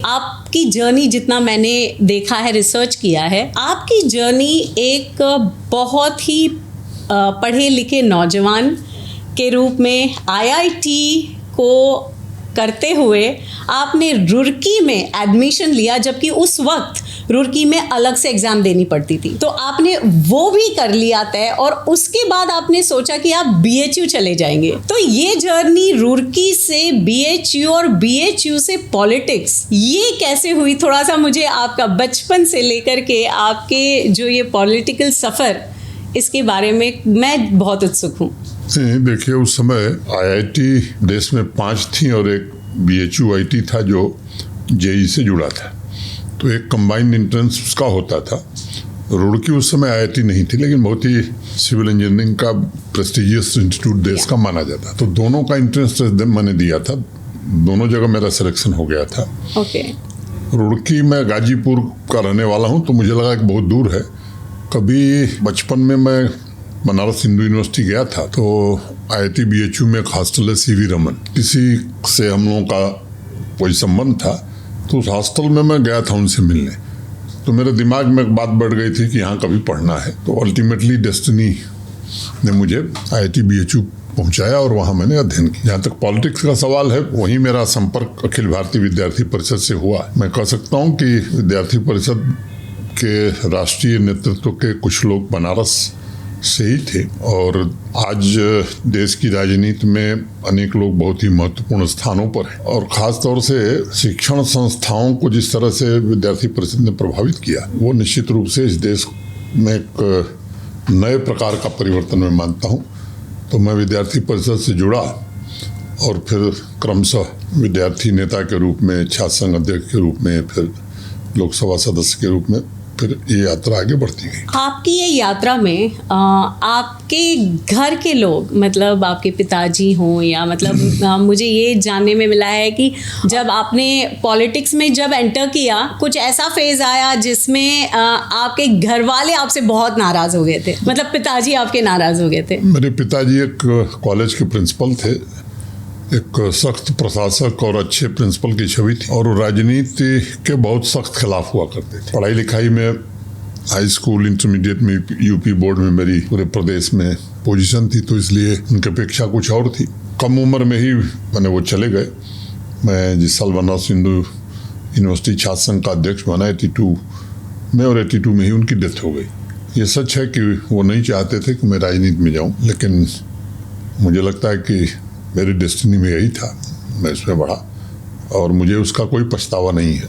आपकी जर्नी जितना मैंने देखा है, रिसर्च किया है, आपकी जर्नी एक बहुत ही पढ़े लिखे नौजवान के रूप में आईआईटी को करते हुए आपने रुड़की में एडमिशन लिया, जबकि उस वक्त रुड़की में अलग से एग्ज़ाम देनी पड़ती थी, तो आपने वो भी कर लिया तय और उसके बाद आपने सोचा कि आप बीएचयू चले जाएंगे। तो ये जर्नी रुड़की से बीएचयू और बीएचयू से पॉलिटिक्स, ये कैसे हुई? थोड़ा सा मुझे आपका बचपन से लेकर के आपके जो ये पॉलिटिकल सफ़र, इसके बारे में मैं बहुत उत्सुक हूँ। देखिए, उस समय आईआईटी देश में 5 थी और एक बीएचयू आईटी था जो जेई से जुड़ा था, तो एक कंबाइंड एंट्रेंस उसका होता था। रुड़की उस समय आईआईटी नहीं थी, लेकिन बहुत ही सिविल इंजीनियरिंग का प्रेस्टिजियस इंस्टीट्यूट देश का माना जाता, तो दोनों का एंट्रेंस मैंने दिया था, दोनों जगह मेरा सिलेक्शन हो गया था। ओके। रुड़की मैं गाजीपुर का रहने वाला हूँ, तो मुझे लगा कि बहुत दूर है। कभी बचपन में मैं बनारस हिंदू यूनिवर्सिटी गया था, तो आईआईटी बीएचयू में एक हॉस्टल है सीवी रमन, किसी से हम लोगों का कोई संबंध था, तो उस हॉस्टल में मैं गया था उनसे मिलने। तो मेरे दिमाग में एक बात बढ़ गई थी कि यहाँ कभी पढ़ना है, तो अल्टीमेटली डेस्टिनी ने मुझे आईआईटी बीएचयू पहुँचाया और वहाँ मैंने अध्ययन किया। जहाँ तक पॉलिटिक्स का सवाल है, वहीं मेरा संपर्क अखिल भारतीय विद्यार्थी परिषद से हुआ। मैं कह सकता हूँ कि विद्यार्थी परिषद के राष्ट्रीय नेतृत्व के कुछ लोग बनारस से ही थे, और आज देश की राजनीति में अनेक लोग बहुत ही महत्वपूर्ण स्थानों पर हैं, और ख़ास तौर से शिक्षण संस्थाओं को जिस तरह से विद्यार्थी परिषद ने प्रभावित किया, वो निश्चित रूप से इस देश में एक नए प्रकार का परिवर्तन मैं मानता हूँ। तो मैं विद्यार्थी परिषद से जुड़ा और फिर क्रमशः विद्यार्थी नेता के रूप में, छात्र संघ अध्यक्ष के रूप में, फिर लोकसभा सदस्य के रूप में, फिर ये यात्रा आगे बढ़ती गई। आपकी ये यात्रा में आपके घर के लोग, मतलब आपके पिताजी हों या मतलब मुझे ये जानने में मिला है कि जब आपने पॉलिटिक्स में जब एंटर किया, कुछ ऐसा फेज आया जिसमें आपके घर वाले आपसे बहुत नाराज हो गए थे, मतलब पिताजी आपके नाराज हो गए थे। मेरे पिताजी एक कॉलेज के प्रिंसिपल थे, एक सख्त प्रशासक और अच्छे प्रिंसिपल की छवि थी, और राजनीति के बहुत सख्त खिलाफ हुआ करते थे। पढ़ाई लिखाई में हाई स्कूल, इंटरमीडिएट में यूपी बोर्ड में मेरी पूरे प्रदेश में पोजीशन थी, तो इसलिए उनकी अपेक्षा कुछ और थी। कम उम्र में ही मैंने वो चले गए। मैं जिस साल बनारस हिंदू यूनिवर्सिटी छात्र संघ का अध्यक्ष बना 82 में, और 82 में ही उनकी डेथ हो गई। ये सच है कि वो नहीं चाहते थे कि मैं राजनीति में जाऊँ, लेकिन मुझे लगता है कि मेरी डेस्टिनी में यही था, मैं इसमें बढ़ा और मुझे उसका कोई पछतावा नहीं है।